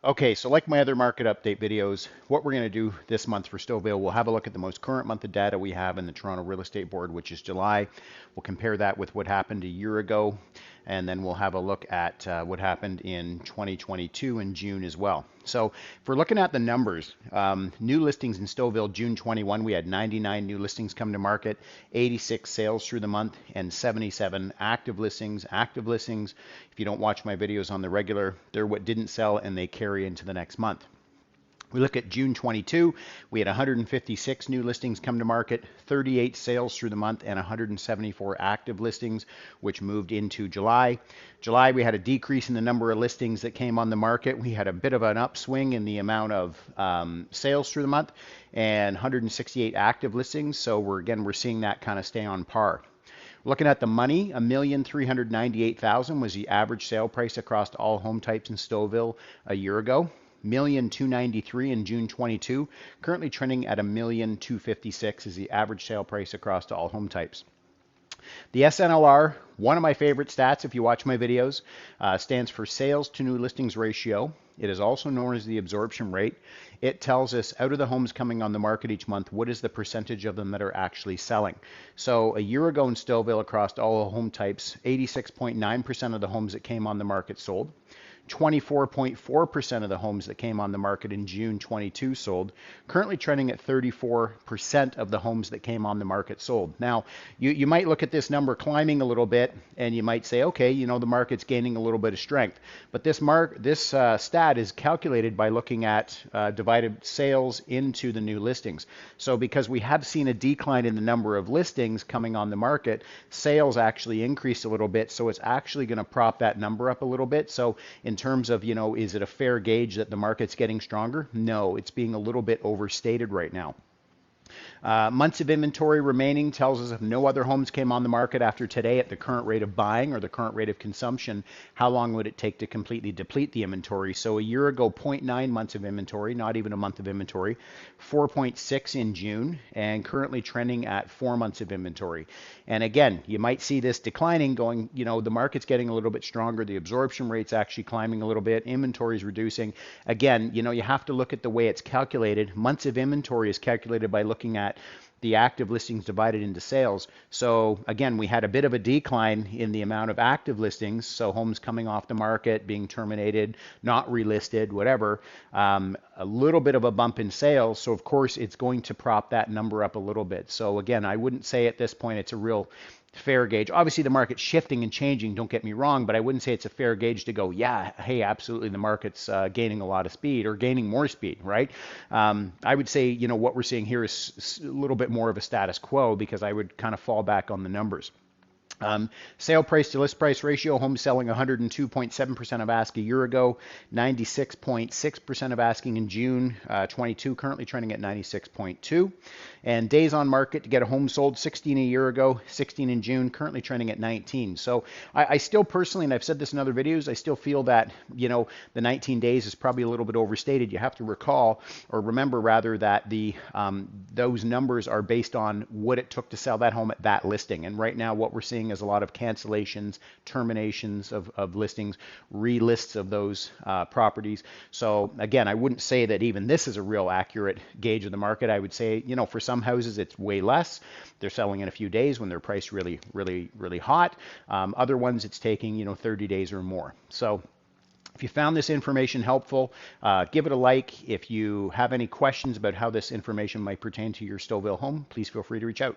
Okay, so like my other market update videos, what we're going to do this month for Stouffville, we'll have a look at the most current month of data we have in the Toronto Real Estate Board, which is July. We'll compare that with what happened a year ago, and then we'll have a look at what happened in 2022 in June as well. So if we're looking at the numbers, new listings in Stouffville, June 21, we had 99 new listings come to market, 86 sales through the month, and 77 active listings. Active listings, if you don't watch my videos on the regular, they're what didn't sell and they carry into the next month. We look at June 22, we had 156 new listings come to market, 38 sales through the month, and 174 active listings, which moved into July. July, we had a decrease in the number of listings that came on the market. We had a bit of an upswing in the amount of sales through the month and 168 active listings. So we're seeing that kind of stay on par. Looking at the money, $1,398,000 was the average sale price across all home types in Stouffville a year ago. $1,293,000 in June 22, currently trending at $1,256,000 is the average sale price across all home types. The SNLR, one of my favorite stats if you watch my videos, stands for sales to new listings ratio. It is also known as the absorption rate. It tells us out of the homes coming on the market each month, what is the percentage of them that are actually selling. So a year ago in Stouffville across all home types, 86.9% of the homes that came on the market sold. 24.4% of the homes that came on the market in June 22 sold, currently trending at 34% of the homes that came on the market sold. Now, you might look at this number climbing a little bit and you might say, okay, you know, the market's gaining a little bit of strength. But this stat is calculated by looking at divided sales into the new listings. So because we have seen a decline in the number of listings coming on the market, sales actually increased a little bit. So it's actually going to prop that number up a little bit. So in terms of, you know, is it a fair gauge that the market's getting stronger? No, it's being a little bit overstated right now. Months of inventory remaining tells us if no other homes came on the market after today at the current rate of buying or the current rate of consumption, how long would it take to completely deplete the inventory? So a year ago, 0.9 months of inventory, not even a month of inventory, 4.6 in June, and currently trending at 4 months of inventory. And again, you might see this declining going, you know, the market's getting a little bit stronger, the absorption rate's actually climbing a little bit, inventory is reducing. Again, you know, you have to look at the way it's calculated. Months of inventory is calculated by looking at the active listings divided into sales. So again, we had a bit of a decline in the amount of active listings, so homes coming off the market, being terminated, not relisted, whatever, a little bit of a bump in sales. So of course, it's going to prop that number up a little bit. So again, I wouldn't say at this point it's a real fair gauge. Obviously, the market's shifting and changing, don't get me wrong, but I wouldn't say it's a fair gauge to go, yeah, hey, absolutely, the market's gaining a lot of speed or gaining more speed, right? I would say, you know, what we're seeing here is a little bit more of a status quo because I would kind of fall back on the numbers. Sale price to list price ratio, homes selling 102.7% of ask a year ago, 96.6% of asking in June 22, currently trending at 96.2. And days on market to get a home sold, 16 a year ago, 16 in June, currently trending at 19. So I still personally, and I've said this in other videos, I still feel that, you know, the 19 days is probably a little bit overstated. You have to recall, or remember rather, that those numbers are based on what it took to sell that home at that listing. And right now what we're seeing is a lot of cancellations, terminations of listings, relists of those properties. So again, I wouldn't say that even this is a real accurate gauge of the market. I would say, you know, for some houses it's way less. They're selling in a few days when they're priced really, really, really hot. Other ones it's taking, you know, 30 days or more. So if you found this information helpful, give it a like. If you have any questions about how this information might pertain to your Stouffville home, please feel free to reach out.